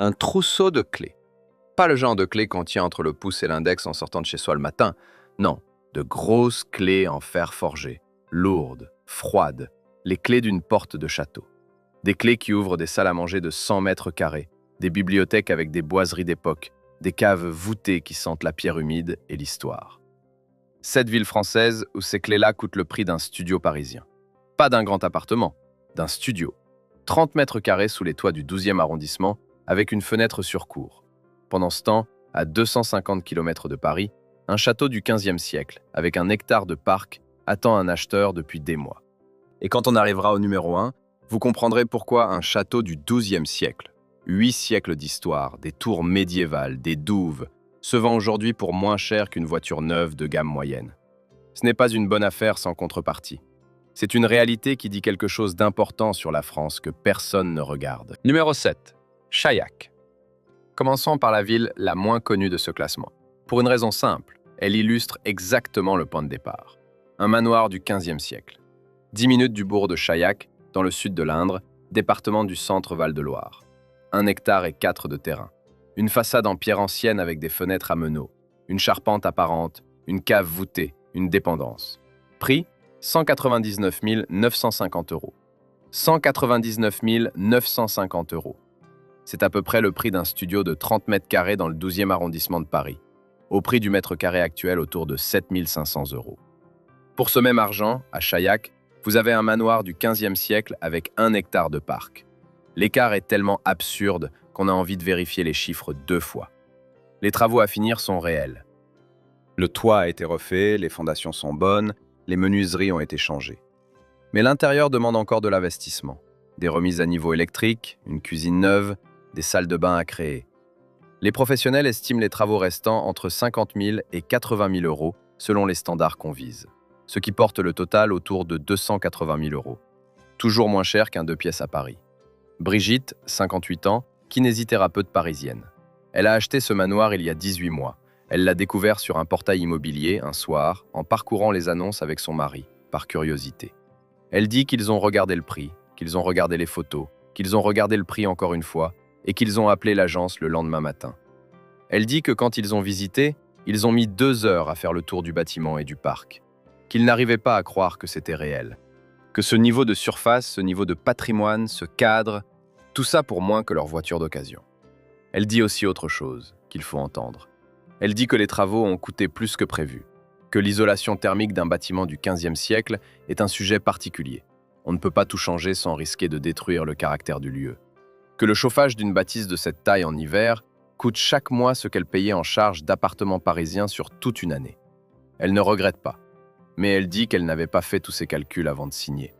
Un trousseau de clés. Pas le genre de clés qu'on tient entre le pouce et l'index en sortant de chez soi le matin. Non, de grosses clés en fer forgé, lourdes, froides, les clés d'une porte de château. Des clés qui ouvrent des salles à manger de 100 mètres carrés, des bibliothèques avec des boiseries d'époque, des caves voûtées qui sentent la pierre humide et l'histoire. 7 villes françaises où ces clés-là coûtent le prix d'un studio parisien. Pas d'un grand appartement, d'un studio. 30 mètres carrés sous les toits du 12e arrondissement, avec une fenêtre sur cour. Pendant ce temps, à 250 km de Paris, un château du 15e siècle, avec un hectare de parc, attend un acheteur depuis des mois. Et quand on arrivera au numéro 1, vous comprendrez pourquoi un château du 12e siècle, 8 siècles d'histoire, des tours médiévales, des douves, se vend aujourd'hui pour moins cher qu'une voiture neuve de gamme moyenne. Ce n'est pas une bonne affaire sans contrepartie. C'est une réalité qui dit quelque chose d'important sur la France que personne ne regarde. Numéro 7. Chaillac. Commençons par la ville la moins connue de ce classement. Pour une raison simple, elle illustre exactement le point de départ. Un manoir du 15e siècle. 10 minutes du bourg de Chaillac, dans le sud de l'Indre, département du Centre-Val de Loire. 1 hectare et 4 de terrain. Une façade en pierre ancienne avec des fenêtres à meneaux. Une charpente apparente, une cave voûtée, une dépendance. Prix 199 950 €. 199 950 €. C'est à peu près le prix d'un studio de 30 mètres carrés dans le 12e arrondissement de Paris, au prix du mètre carré actuel autour de 7 500 €. Pour ce même argent, à Chaillac, vous avez un manoir du 15e siècle avec 1 hectare de parc. L'écart est tellement absurde qu'on a envie de vérifier les chiffres 2 fois. Les travaux à finir sont réels. Le toit a été refait, les fondations sont bonnes, les menuiseries ont été changées. Mais l'intérieur demande encore de l'investissement. Des remises à niveau électrique, une cuisine neuve, des salles de bain à créer. Les professionnels estiment les travaux restants entre 50 000 et 80 000 € selon les standards qu'on vise, ce qui porte le total autour de 280 000 €. Toujours moins cher qu'un 2 pièces à Paris. Brigitte, 58 ans, kinésithérapeute parisienne. Elle a acheté ce manoir il y a 18 mois. Elle l'a découvert sur un portail immobilier un soir, en parcourant les annonces avec son mari, par curiosité. Elle dit qu'ils ont regardé le prix, qu'ils ont regardé les photos, qu'ils ont regardé le prix encore une fois, et qu'ils ont appelé l'agence le lendemain matin. Elle dit que quand ils ont visité, ils ont mis 2 heures à faire le tour du bâtiment et du parc, qu'ils n'arrivaient pas à croire que c'était réel, que ce niveau de surface, ce niveau de patrimoine, ce cadre, tout ça pour moins que leur voiture d'occasion. Elle dit aussi autre chose, qu'il faut entendre. Elle dit que les travaux ont coûté plus que prévu, que l'isolation thermique d'un bâtiment du 15e siècle est un sujet particulier. On ne peut pas tout changer sans risquer de détruire le caractère du lieu. Que le chauffage d'une bâtisse de cette taille en hiver coûte chaque mois ce qu'elle payait en charge d'appartements parisiens sur toute une année. Elle ne regrette pas, mais elle dit qu'elle n'avait pas fait tous ses calculs avant de signer.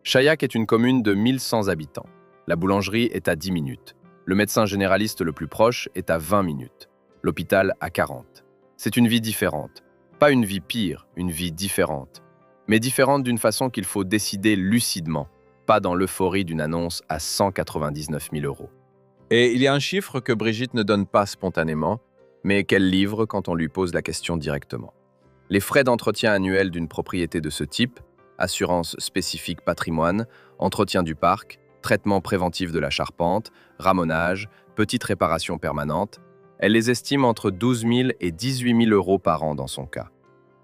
Chaillac est une commune de 1100 habitants. La boulangerie est à 10 minutes. Le médecin généraliste le plus proche est à 20 minutes. L'hôpital à 40. C'est une vie différente. Pas une vie pire, une vie différente. Mais différente d'une façon qu'il faut décider lucidement, pas dans l'euphorie d'une annonce à 199 000 €. Et il y a un chiffre que Brigitte ne donne pas spontanément, mais qu'elle livre quand on lui pose la question directement. Les frais d'entretien annuels d'une propriété de ce type, assurance spécifique patrimoine, entretien du parc, traitement préventif de la charpente, ramonage, petite réparation permanente, elle les estime entre 12 000 et 18 000 € par an dans son cas.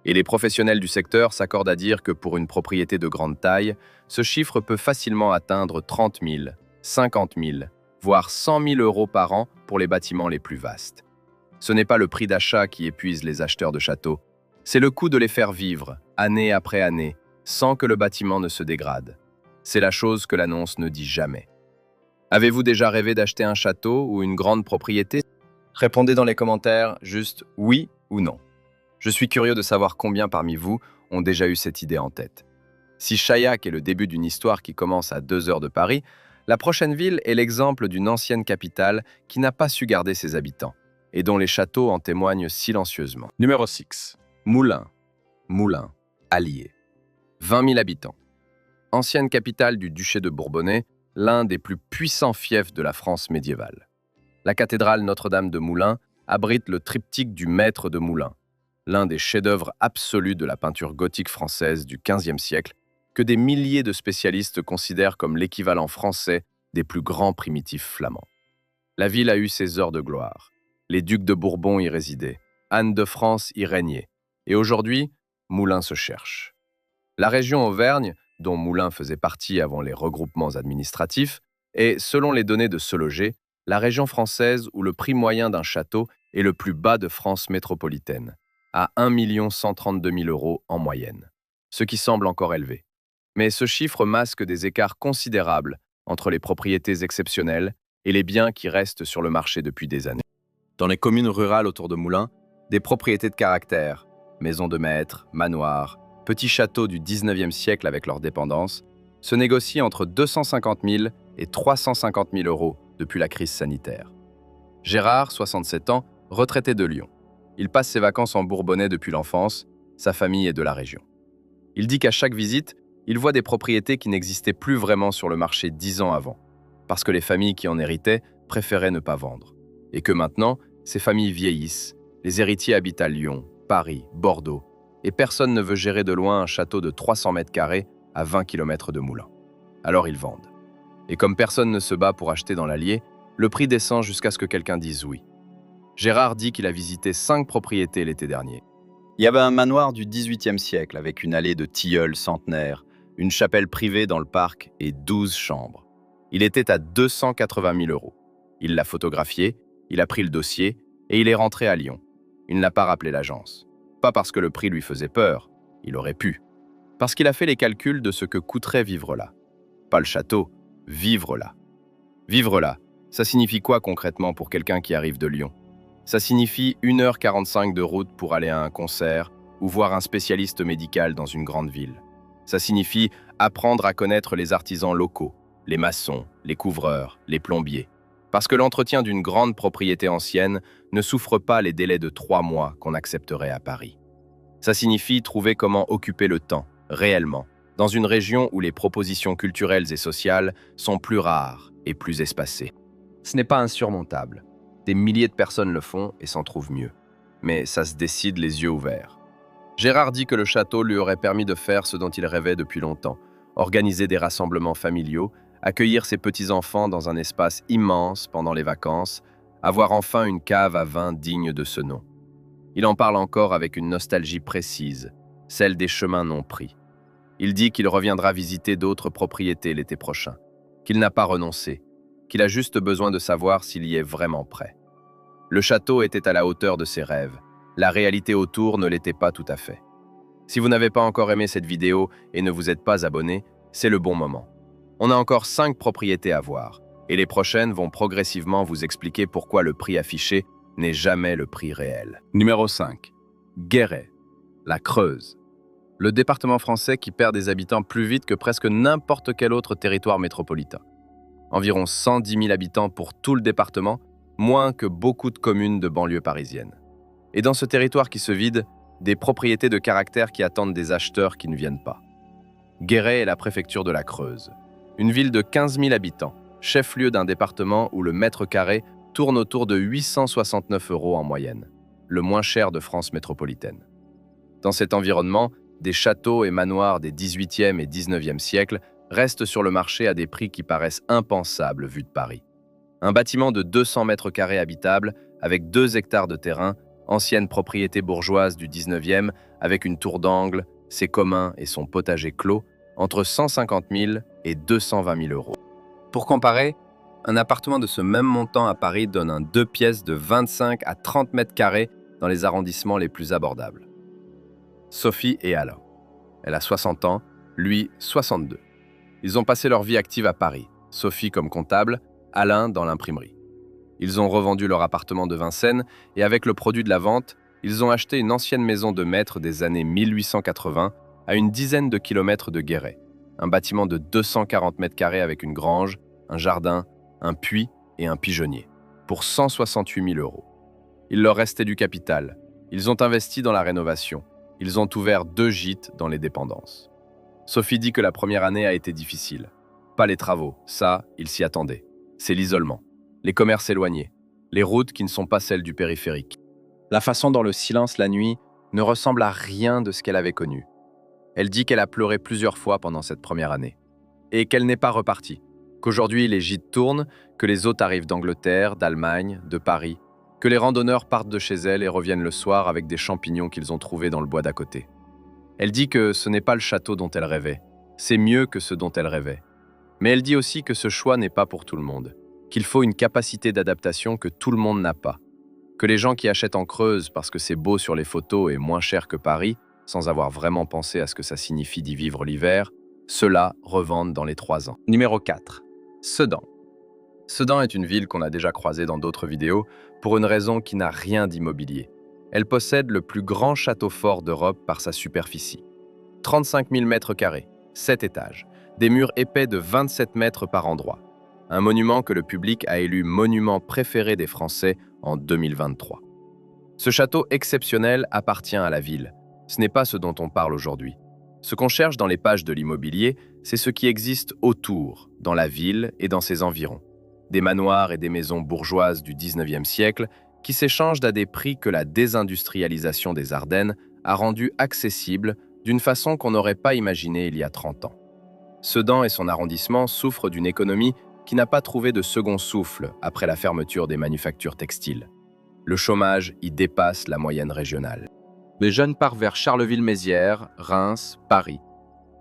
Et les professionnels du secteur s'accordent à dire que pour une propriété de grande taille, ce chiffre peut facilement atteindre 30 000, 50 000, voire 100 000 € par an pour les bâtiments les plus vastes. Ce n'est pas le prix d'achat qui épuise les acheteurs de châteaux, c'est le coût de les faire vivre, année après année, sans que le bâtiment ne se dégrade. C'est la chose que l'annonce ne dit jamais. Avez-vous déjà rêvé d'acheter un château ou une grande propriété? Répondez dans les commentaires juste oui ou non. Je suis curieux de savoir combien parmi vous ont déjà eu cette idée en tête. Si Chaillac est le début d'une histoire qui commence à 2 heures de Paris, la prochaine ville est l'exemple d'une ancienne capitale qui n'a pas su garder ses habitants et dont les châteaux en témoignent silencieusement. Numéro 6. Moulins. Moulins. Allier. 20 000 habitants. Ancienne capitale du duché de Bourbonnais, l'un des plus puissants fiefs de la France médiévale. La cathédrale Notre-Dame de Moulins abrite le triptyque du Maître de Moulins, l'un des chefs-d'œuvre absolus de la peinture gothique française du XVe siècle, que des milliers de spécialistes considèrent comme l'équivalent français des plus grands primitifs flamands. La ville a eu ses heures de gloire. Les ducs de Bourbon y résidaient, Anne de France y régnait. Et aujourd'hui, Moulins se cherche. La région Auvergne, dont Moulins faisait partie avant les regroupements administratifs, est, selon les données de Se Loger, la région française où le prix moyen d'un château est le plus bas de France métropolitaine, à 1 132 000 € en moyenne, ce qui semble encore élevé. Mais ce chiffre masque des écarts considérables entre les propriétés exceptionnelles et les biens qui restent sur le marché depuis des années. Dans les communes rurales autour de Moulins, des propriétés de caractère, maisons de maître, manoirs, petits châteaux du 19e siècle avec leurs dépendances, se négocient entre 250 000 et 350 000 € depuis la crise sanitaire. Gérard, 67 ans, retraité de Lyon. Il passe ses vacances en Bourbonnais depuis l'enfance, sa famille est de la région. Il dit qu'à chaque visite, il voit des propriétés qui n'existaient plus vraiment sur le marché 10 ans avant, parce que les familles qui en héritaient préféraient ne pas vendre. Et que maintenant, ces familles vieillissent, les héritiers habitent à Lyon, Paris, Bordeaux, et personne ne veut gérer de loin un château de 300 mètres carrés à 20 km de Moulins. Alors ils vendent. Et comme personne ne se bat pour acheter dans l'Allier, le prix descend jusqu'à ce que quelqu'un dise oui. Gérard dit qu'il a visité 5 propriétés l'été dernier. Il y avait un manoir du XVIIIe siècle avec une allée de tilleuls centenaires, une chapelle privée dans le parc et 12 chambres. Il était à 280 000 €. Il l'a photographié, il a pris le dossier et il est rentré à Lyon. Il n'a pas rappelé l'agence. Pas parce que le prix lui faisait peur, il aurait pu. Parce qu'il a fait les calculs de ce que coûterait vivre là. Pas le château, vivre là. Vivre là, ça signifie quoi concrètement pour quelqu'un qui arrive de Lyon? Ça signifie 1h45 de route pour aller à un concert ou voir un spécialiste médical dans une grande ville. Ça signifie apprendre à connaître les artisans locaux, les maçons, les couvreurs, les plombiers. Parce que l'entretien d'une grande propriété ancienne ne souffre pas les délais de 3 mois qu'on accepterait à Paris. Ça signifie trouver comment occuper le temps, réellement, dans une région où les propositions culturelles et sociales sont plus rares et plus espacées. Ce n'est pas insurmontable. Des milliers de personnes le font et s'en trouvent mieux. Mais ça se décide les yeux ouverts. Gérard dit que le château lui aurait permis de faire ce dont il rêvait depuis longtemps, organiser des rassemblements familiaux, accueillir ses petits-enfants dans un espace immense pendant les vacances, avoir enfin une cave à vin digne de ce nom. Il en parle encore avec une nostalgie précise, celle des chemins non pris. Il dit qu'il reviendra visiter d'autres propriétés l'été prochain, qu'il n'a pas renoncé, qu'il a juste besoin de savoir s'il y est vraiment prêt. Le château était à la hauteur de ses rêves. La réalité autour ne l'était pas tout à fait. Si vous n'avez pas encore aimé cette vidéo et ne vous êtes pas abonné, c'est le bon moment. On a encore 5 propriétés à voir, et les prochaines vont progressivement vous expliquer pourquoi le prix affiché n'est jamais le prix réel. Numéro 5. Guéret, la Creuse. Le département français qui perd des habitants plus vite que presque n'importe quel autre territoire métropolitain. Environ 110 000 habitants pour tout le département, moins que beaucoup de communes de banlieue parisienne. Et dans ce territoire qui se vide, des propriétés de caractère qui attendent des acheteurs qui ne viennent pas. Guéret est la préfecture de la Creuse. Une ville de 15 000 habitants, chef-lieu d'un département où le mètre carré tourne autour de 869 € en moyenne, le moins cher de France métropolitaine. Dans cet environnement, des châteaux et manoirs des 18e et 19e siècles restent sur le marché à des prix qui paraissent impensables vu de Paris. Un bâtiment de 200 mètres carrés habitable, avec 2 hectares de terrain, ancienne propriété bourgeoise du 19e, avec une tour d'angle, ses communs et son potager clos, entre 150 000 et 220 000 €. Pour comparer, un appartement de ce même montant à Paris donne un 2 pièces de 25 à 30 mètres carrés dans les arrondissements les plus abordables. Sophie et Alain. Elle a 60 ans, lui 62. Ils ont passé leur vie active à Paris, Sophie comme comptable, Alain dans l'imprimerie. Ils ont revendu leur appartement de Vincennes et avec le produit de la vente, ils ont acheté une ancienne maison de maître des années 1880 à une dizaine de kilomètres de Guéret, un bâtiment de 240 mètres carrés avec une grange, un jardin, un puits et un pigeonnier, pour 168 000 €. Il leur restait du capital. Ils ont investi dans la rénovation. Ils ont ouvert 2 gîtes dans les dépendances. Sophie dit que la première année a été difficile. Pas les travaux, ça, ils s'y attendaient. C'est l'isolement, les commerces éloignés, les routes qui ne sont pas celles du périphérique. La façon dont le silence la nuit ne ressemble à rien de ce qu'elle avait connu. Elle dit qu'elle a pleuré plusieurs fois pendant cette première année et qu'elle n'est pas repartie. Qu'aujourd'hui les gîtes tournent, que les hôtes arrivent d'Angleterre, d'Allemagne, de Paris, que les randonneurs partent de chez elle et reviennent le soir avec des champignons qu'ils ont trouvés dans le bois d'à côté. Elle dit que ce n'est pas le château dont elle rêvait, c'est mieux que ce dont elle rêvait. Mais elle dit aussi que ce choix n'est pas pour tout le monde, qu'il faut une capacité d'adaptation que tout le monde n'a pas, que les gens qui achètent en Creuse parce que c'est beau sur les photos et moins cher que Paris, sans avoir vraiment pensé à ce que ça signifie d'y vivre l'hiver, ceux-là revendent dans les 3 ans. Numéro 4. Sedan. Sedan est une ville qu'on a déjà croisée dans d'autres vidéos pour une raison qui n'a rien d'immobilier. Elle possède le plus grand château fort d'Europe par sa superficie. 35 000 mètres carrés, 7 étages, des murs épais de 27 mètres par endroit. Un monument que le public a élu monument préféré des Français en 2023. Ce château exceptionnel appartient à la ville. Ce n'est pas ce dont on parle aujourd'hui. Ce qu'on cherche dans les pages de l'immobilier, c'est ce qui existe autour, dans la ville et dans ses environs. Des manoirs et des maisons bourgeoises du 19e siècle qui s'échangent à des prix que la désindustrialisation des Ardennes a rendus accessibles d'une façon qu'on n'aurait pas imaginée il y a 30 ans. Sedan et son arrondissement souffrent d'une économie qui n'a pas trouvé de second souffle après la fermeture des manufactures textiles. Le chômage y dépasse la moyenne régionale. Les jeunes partent vers Charleville-Mézières, Reims, Paris.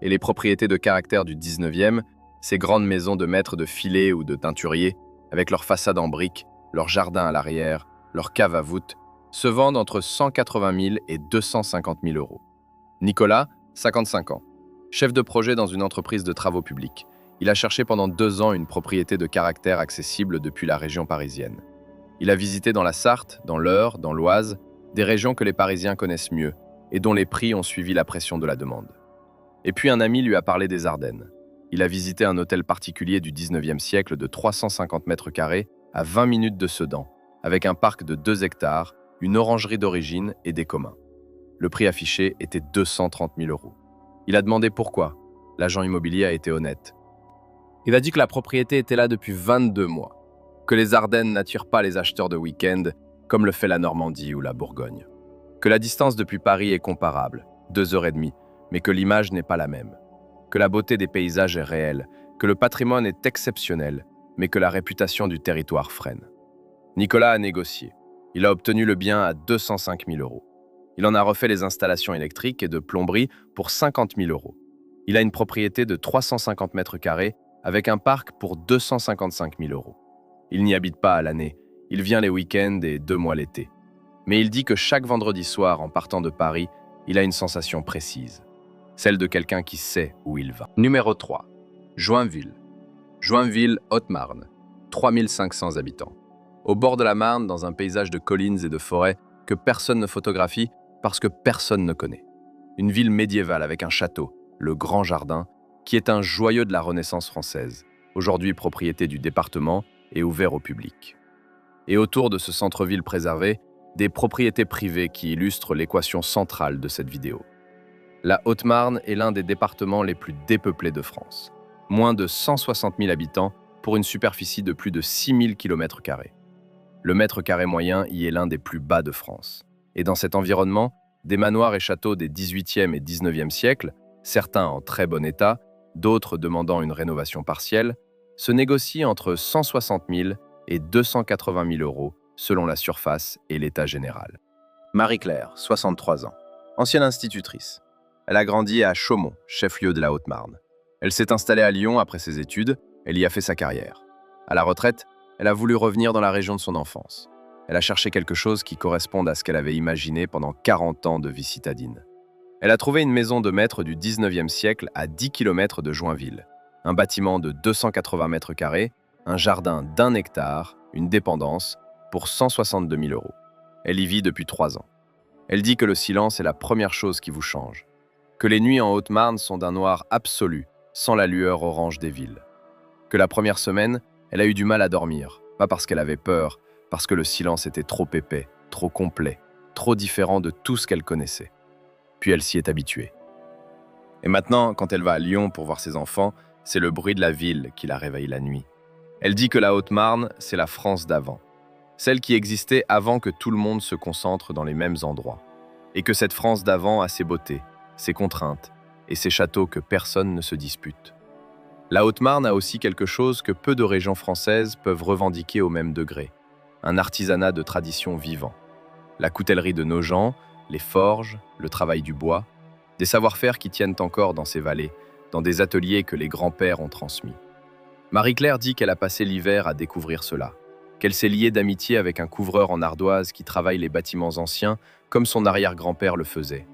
Et les propriétés de caractère du 19e, ces grandes maisons de maîtres de filets ou de teinturiers, avec leurs façades en briques, leurs jardins à l'arrière, leurs caves à voûtes, se vendent entre 180 000 et 250 000 euros. Nicolas, 55 ans, chef de projet dans une entreprise de travaux publics. Il a cherché pendant 2 ans une propriété de caractère accessible depuis la région parisienne. Il a visité dans la Sarthe, dans l'Eure, dans l'Oise, des régions que les Parisiens connaissent mieux et dont les prix ont suivi la pression de la demande. Et puis un ami lui a parlé des Ardennes. Il a visité un hôtel particulier du 19e siècle de 350 mètres carrés à 20 minutes de Sedan, avec un parc de 2 hectares, une orangerie d'origine et des communs. Le prix affiché était 230 000 euros. Il a demandé pourquoi. L'agent immobilier a été honnête. Il a dit que la propriété était là depuis 22 mois, que les Ardennes n'attirent pas les acheteurs de week-end comme le fait la Normandie ou la Bourgogne, que la distance depuis Paris est comparable, 2h30, mais que l'image n'est pas la même, que la beauté des paysages est réelle, que le patrimoine est exceptionnel, mais que la réputation du territoire freine. Nicolas a négocié. Il a obtenu le bien à 205 000 euros. Il en a refait les installations électriques et de plomberie pour 50 000 euros. Il a une propriété de 350 mètres carrés avec un parc pour 255 000 euros. Il n'y habite pas à l'année, il vient les week-ends et 2 mois l'été. Mais il dit que chaque vendredi soir, en partant de Paris, il a une sensation précise, celle de quelqu'un qui sait où il va. Numéro 3. Joinville. Joinville, Haute-Marne, 3500 habitants. Au bord de la Marne, dans un paysage de collines et de forêts que personne ne photographie parce que personne ne connaît. Une ville médiévale avec un château, le Grand Jardin, qui est un joyau de la Renaissance française, aujourd'hui propriété du département et ouvert au public. Et autour de ce centre-ville préservé, des propriétés privées qui illustrent l'équation centrale de cette vidéo. La Haute-Marne est l'un des départements les plus dépeuplés de France. Moins de 160 000 habitants pour une superficie de plus de 6 000 km². Le mètre carré moyen y est l'un des plus bas de France. Et dans cet environnement, des manoirs et châteaux des 18e et 19e siècles, certains en très bon état, d'autres demandant une rénovation partielle, se négocient entre 160 000 et 280 000 euros selon la surface et l'état général. Marie-Claire, 63 ans, ancienne institutrice. Elle a grandi à Chaumont, chef-lieu de la Haute-Marne. Elle s'est installée à Lyon après ses études, elle y a fait sa carrière. À la retraite, elle a voulu revenir dans la région de son enfance. Elle a cherché quelque chose qui corresponde à ce qu'elle avait imaginé pendant 40 ans de vie citadine. Elle a trouvé une maison de maître du 19e siècle à 10 km de Joinville. Un bâtiment de 280 mètres carrés, un jardin d'1 hectare, une dépendance, pour 162 000 euros. Elle y vit depuis 3 ans. Elle dit que le silence est la première chose qui vous change. Que les nuits en Haute-Marne sont d'un noir absolu, sans la lueur orange des villes. Que la première semaine, elle a eu du mal à dormir, pas parce qu'elle avait peur, parce que le silence était trop épais, trop complet, trop différent de tout ce qu'elle connaissait. Puis elle s'y est habituée. Et maintenant, quand elle va à Lyon pour voir ses enfants, c'est le bruit de la ville qui la réveille la nuit. Elle dit que la Haute-Marne, c'est la France d'avant. Celle qui existait avant que tout le monde se concentre dans les mêmes endroits. Et que cette France d'avant a ses beautés, ses contraintes et ses châteaux que personne ne se dispute. La Haute-Marne a aussi quelque chose que peu de régions françaises peuvent revendiquer au même degré, un artisanat de tradition vivant. La coutellerie de Nogent, les forges, le travail du bois, des savoir-faire qui tiennent encore dans ces vallées, dans des ateliers que les grands-pères ont transmis. Marie-Claire dit qu'elle a passé l'hiver à découvrir cela, qu'elle s'est liée d'amitié avec un couvreur en ardoise qui travaille les bâtiments anciens comme son arrière-grand-père le faisait,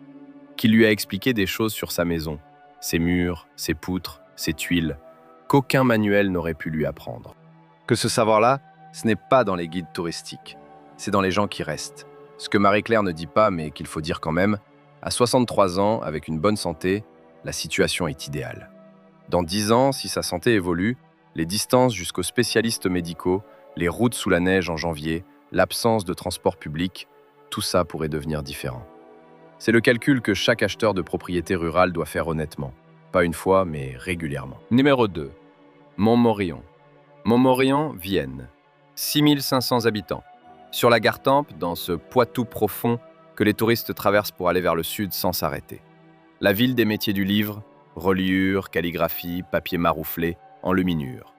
qui lui a expliqué des choses sur sa maison, ses murs, ses poutres, ses tuiles, qu'aucun manuel n'aurait pu lui apprendre. Que ce savoir-là, ce n'est pas dans les guides touristiques, c'est dans les gens qui restent. Ce que Marie-Claire ne dit pas, mais qu'il faut dire quand même, à 63 ans, avec une bonne santé, la situation est idéale. Dans 10 ans, si sa santé évolue, les distances jusqu'aux spécialistes médicaux, les routes sous la neige en janvier, l'absence de transport public, tout ça pourrait devenir différent. C'est le calcul que chaque acheteur de propriété rurale doit faire honnêtement. Pas une fois, mais régulièrement. Numéro 2. Montmorillon. Montmorillon, Vienne. 6500 habitants. Sur la Gartempe, dans ce Poitou profond que les touristes traversent pour aller vers le sud sans s'arrêter. La ville des métiers du livre, reliure, calligraphie, papier marouflé, enluminure.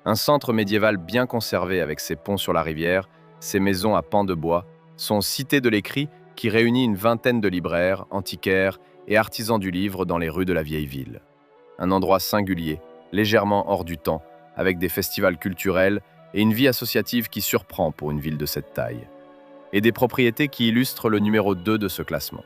Un centre médiéval bien conservé avec ses ponts sur la rivière, ses maisons à pans de bois, son cité de l'écrit qui réunit une vingtaine de libraires, antiquaires et artisans du livre dans les rues de la vieille ville. Un endroit singulier, légèrement hors du temps, avec des festivals culturels et une vie associative qui surprend pour une ville de cette taille. Et des propriétés qui illustrent le numéro 2 de ce classement.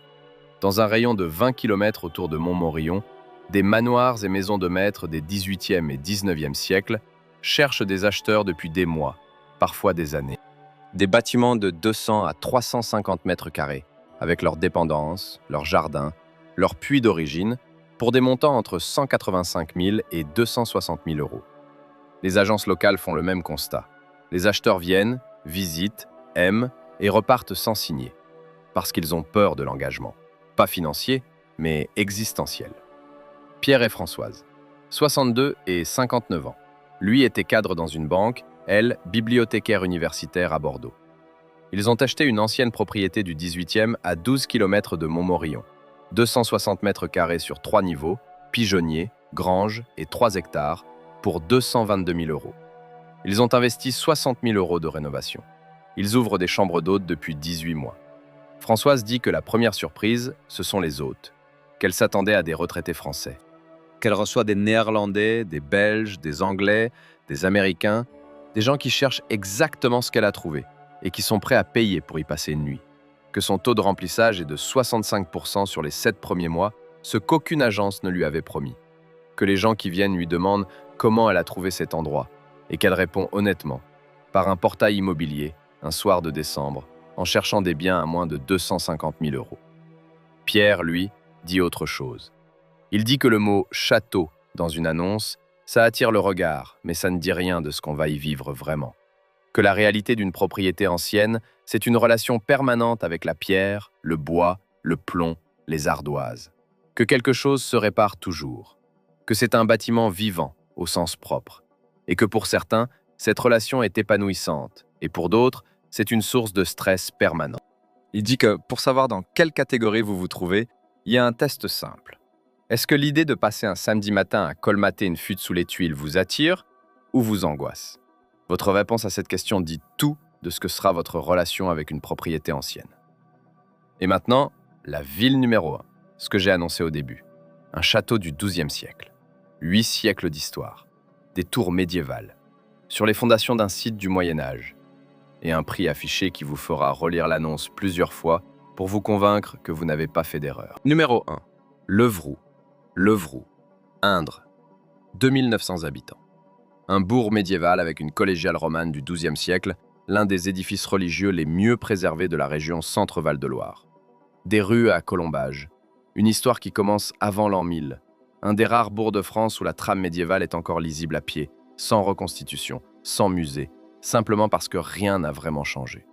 Dans un rayon de 20 km autour de Montmorillon, des manoirs et maisons de maîtres des 18e et 19e siècles cherchent des acheteurs depuis des mois, parfois des années. Des bâtiments de 200 à 350 mètres carrés, avec leurs dépendances, leurs jardins, leurs puits d'origine, pour des montants entre 185 000 et 260 000 euros. Les agences locales font le même constat. Les acheteurs viennent, visitent, aiment et repartent sans signer, parce qu'ils ont peur de l'engagement. Pas financier, mais existentiel. Pierre et Françoise, 62 et 59 ans. Lui était cadre dans une banque, elle, bibliothécaire universitaire à Bordeaux. Ils ont acheté une ancienne propriété du 18e à 12 km de Montmorillon. 260 mètres carrés sur 3 niveaux, pigeonnier, grange et 3 hectares, pour 222 000 euros. Ils ont investi 60 000 euros de rénovation. Ils ouvrent des chambres d'hôtes depuis 18 mois. Françoise dit que la première surprise, ce sont les hôtes, qu'elle s'attendait à des retraités français. Qu'elle reçoit des Néerlandais, des Belges, des Anglais, des Américains, des gens qui cherchent exactement ce qu'elle a trouvé et qui sont prêts à payer pour y passer une nuit. Que son taux de remplissage est de 65% sur les 7 premiers mois, ce qu'aucune agence ne lui avait promis. Que les gens qui viennent lui demandent comment elle a trouvé cet endroit et qu'elle répond honnêtement, par un portail immobilier, un soir de décembre, en cherchant des biens à moins de 250 000 euros. Pierre, lui, dit autre chose. Il dit que le mot « château » dans une annonce, ça attire le regard, mais ça ne dit rien de ce qu'on va y vivre vraiment. Que la réalité d'une propriété ancienne, c'est une relation permanente avec la pierre, le bois, le plomb, les ardoises. Que quelque chose se répare toujours. Que c'est un bâtiment vivant, au sens propre. Et que pour certains, cette relation est épanouissante, et pour d'autres, c'est une source de stress permanent. Il dit que pour savoir dans quelle catégorie vous vous trouvez, il y a un test simple. Est-ce que l'idée de passer un samedi matin à colmater une fuite sous les tuiles vous attire ou vous angoisse? Votre réponse à cette question dit tout de ce que sera votre relation avec une propriété ancienne. Et maintenant, la ville numéro 1, ce que j'ai annoncé au début. Un château du XIIe siècle. 8 siècles d'histoire. Des tours médiévales. Sur les fondations d'un site du Moyen-Âge. Et un prix affiché qui vous fera relire l'annonce plusieurs fois pour vous convaincre que vous n'avez pas fait d'erreur. Numéro 1. Levroux. Levroux. Indre. 2900 habitants. Un bourg médiéval avec une collégiale romane du XIIe siècle, l'un des édifices religieux les mieux préservés de la région Centre-Val de Loire. Des rues à colombages. Une histoire qui commence avant l'an 1000. Un des rares bourgs de France où la trame médiévale est encore lisible à pied, sans reconstitution, sans musée, simplement parce que rien n'a vraiment changé.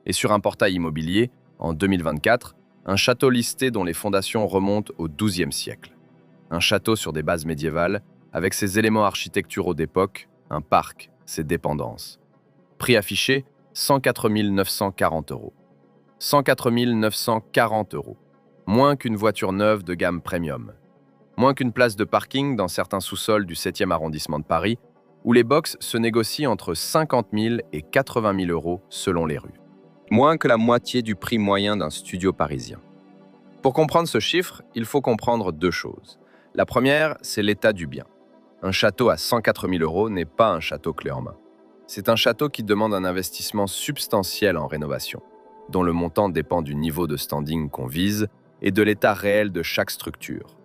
Et sur un portail immobilier, en 2024, un château listé dont les fondations remontent au XIIe siècle. Un château sur des bases médiévales, avec ses éléments architecturaux d'époque, un parc, ses dépendances. Prix affiché, 104 940 euros. 104 940 euros. Moins qu'une voiture neuve de gamme premium. Moins qu'une place de parking dans certains sous-sols du 7e arrondissement de Paris, où les box se négocient entre 50 000 et 80 000 euros selon les rues. Moins que la moitié du prix moyen d'un studio parisien. Pour comprendre ce chiffre, il faut comprendre deux choses. La première, c'est l'état du bien. Un château à 104 000 euros n'est pas un château clé en main. C'est un château qui demande un investissement substantiel en rénovation, dont le montant dépend du niveau de standing qu'on vise et de l'état réel de chaque structure.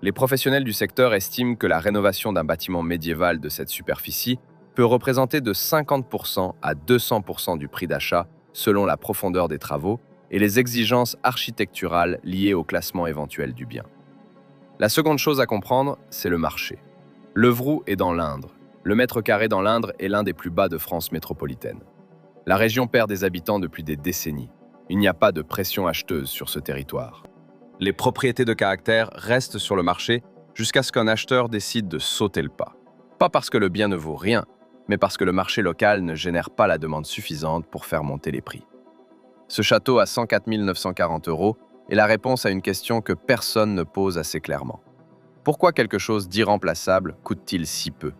Les professionnels du secteur estiment que la rénovation d'un bâtiment médiéval de cette superficie peut représenter de 50% à 200% du prix d'achat selon la profondeur des travaux et les exigences architecturales liées au classement éventuel du bien. La seconde chose à comprendre, c'est le marché. Levroux est dans l'Indre. Le mètre carré dans l'Indre est l'un des plus bas de France métropolitaine. La région perd des habitants depuis des décennies. Il n'y a pas de pression acheteuse sur ce territoire. Les propriétés de caractère restent sur le marché jusqu'à ce qu'un acheteur décide de sauter le pas. Pas parce que le bien ne vaut rien, mais parce que le marché local ne génère pas la demande suffisante pour faire monter les prix. Ce château à 104 940 euros est la réponse à une question que personne ne pose assez clairement. Pourquoi quelque chose d'irremplaçable coûte-t-il si peu?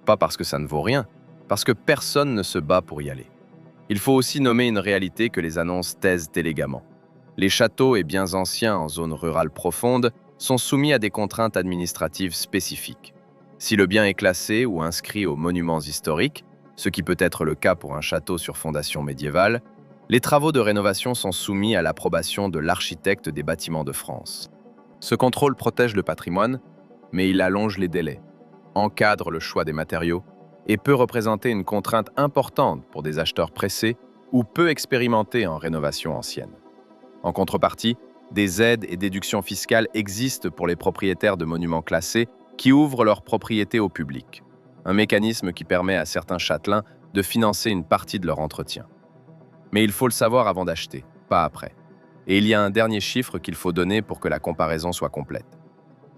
Pas parce que ça ne vaut rien, parce que personne ne se bat pour y aller. Il faut aussi nommer une réalité que les annonces taisent élégamment. Les châteaux et biens anciens en zone rurale profonde sont soumis à des contraintes administratives spécifiques. Si le bien est classé ou inscrit aux monuments historiques, ce qui peut être le cas pour un château sur fondation médiévale, les travaux de rénovation sont soumis à l'approbation de l'architecte des bâtiments de France. Ce contrôle protège le patrimoine, mais il allonge les délais, encadre le choix des matériaux et peut représenter une contrainte importante pour des acheteurs pressés ou peu expérimentés en rénovation ancienne. En contrepartie, des aides et déductions fiscales existent pour les propriétaires de monuments classés qui ouvrent leurs propriétés au public, un mécanisme qui permet à certains châtelains de financer une partie de leur entretien. Mais il faut le savoir avant d'acheter, pas après. Et il y a un dernier chiffre qu'il faut donner pour que la comparaison soit complète.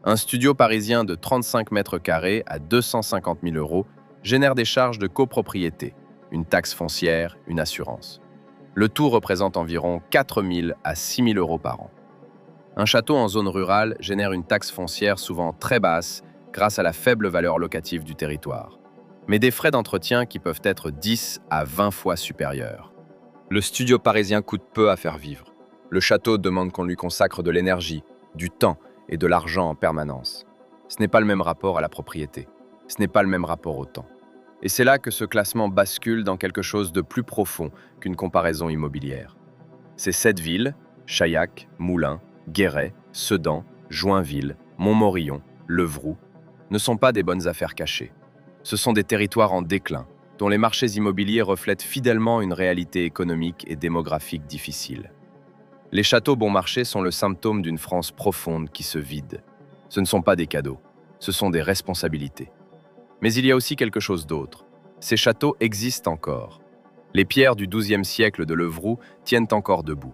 Un studio parisien de 35 mètres carrés à 250 000 euros génère des charges de copropriété, une taxe foncière, une assurance. Le tout représente environ 4 000 à 6 000 euros par an. Un château en zone rurale génère une taxe foncière souvent très basse grâce à la faible valeur locative du territoire, mais des frais d'entretien qui peuvent être 10 à 20 fois supérieurs. Le studio parisien coûte peu à faire vivre. Le château demande qu'on lui consacre de l'énergie, du temps et de l'argent en permanence. Ce n'est pas le même rapport à la propriété. Ce n'est pas le même rapport au temps. Et c'est là que ce classement bascule dans quelque chose de plus profond qu'une comparaison immobilière. Ces 7 villes, Chaillac, Moulins, Guéret, Sedan, Joinville, Montmorillon, Levroux, ne sont pas des bonnes affaires cachées. Ce sont des territoires en déclin, dont les marchés immobiliers reflètent fidèlement une réalité économique et démographique difficile. Les châteaux bon marché sont le symptôme d'une France profonde qui se vide. Ce ne sont pas des cadeaux, ce sont des responsabilités. Mais il y a aussi quelque chose d'autre. Ces châteaux existent encore. Les pierres du XIIe siècle de Levroux tiennent encore debout.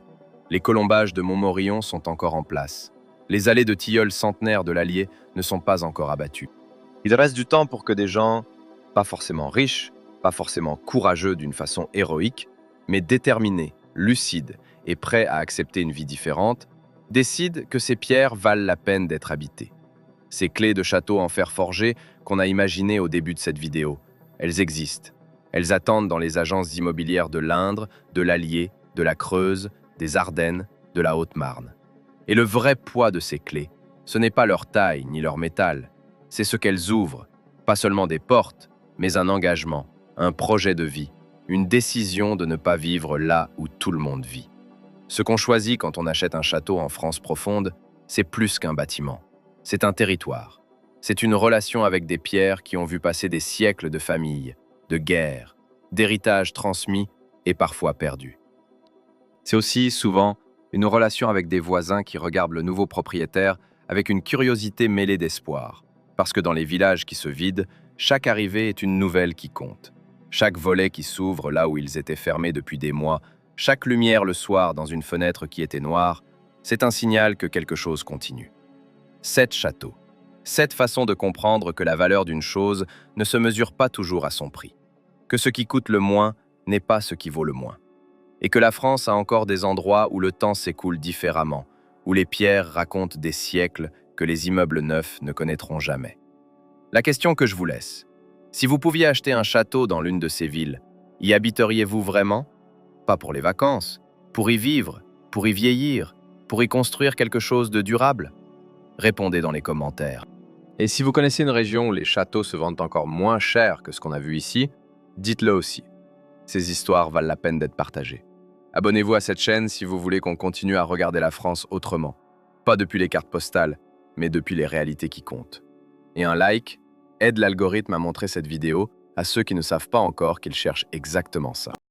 Les colombages de Montmorillon sont encore en place. Les allées de tilleuls centenaires de l'Allier ne sont pas encore abattues. Il reste du temps pour que des gens, pas forcément riches, pas forcément courageux d'une façon héroïque, mais déterminés, lucides et prêts à accepter une vie différente, décident que ces pierres valent la peine d'être habitées. Ces clés de château en fer forgé qu'on a imaginées au début de cette vidéo, elles existent. Elles attendent dans les agences immobilières de l'Indre, de l'Allier, de la Creuse, des Ardennes, de la Haute-Marne. Et le vrai poids de ces clés, ce n'est pas leur taille ni leur métal, c'est ce qu'elles ouvrent, pas seulement des portes, mais un engagement, un projet de vie, une décision de ne pas vivre là où tout le monde vit. Ce qu'on choisit quand on achète un château en France profonde, c'est plus qu'un bâtiment. C'est un territoire. C'est une relation avec des pierres qui ont vu passer des siècles de familles, de guerres, d'héritages transmis et parfois perdus. C'est aussi, souvent, une relation avec des voisins qui regardent le nouveau propriétaire avec une curiosité mêlée d'espoir. Parce que dans les villages qui se vident, chaque arrivée est une nouvelle qui compte. Chaque volet qui s'ouvre là où ils étaient fermés depuis des mois, chaque lumière le soir dans une fenêtre qui était noire, c'est un signal que quelque chose continue. 7 châteaux. 7 façons de comprendre que la valeur d'une chose ne se mesure pas toujours à son prix. Que ce qui coûte le moins n'est pas ce qui vaut le moins. Et que la France a encore des endroits où le temps s'écoule différemment, où les pierres racontent des siècles que les immeubles neufs ne connaîtront jamais. La question que je vous laisse, si vous pouviez acheter un château dans l'une de ces villes, y habiteriez-vous vraiment? Pas pour les vacances, pour y vivre, pour y vieillir, pour y construire quelque chose de durable? Répondez dans les commentaires. Et si vous connaissez une région où les châteaux se vendent encore moins cher que ce qu'on a vu ici, dites-le aussi. Ces histoires valent la peine d'être partagées. Abonnez-vous à cette chaîne si vous voulez qu'on continue à regarder la France autrement. Pas depuis les cartes postales, mais depuis les réalités qui comptent. Et un like aide l'algorithme à montrer cette vidéo à ceux qui ne savent pas encore qu'ils cherchent exactement ça.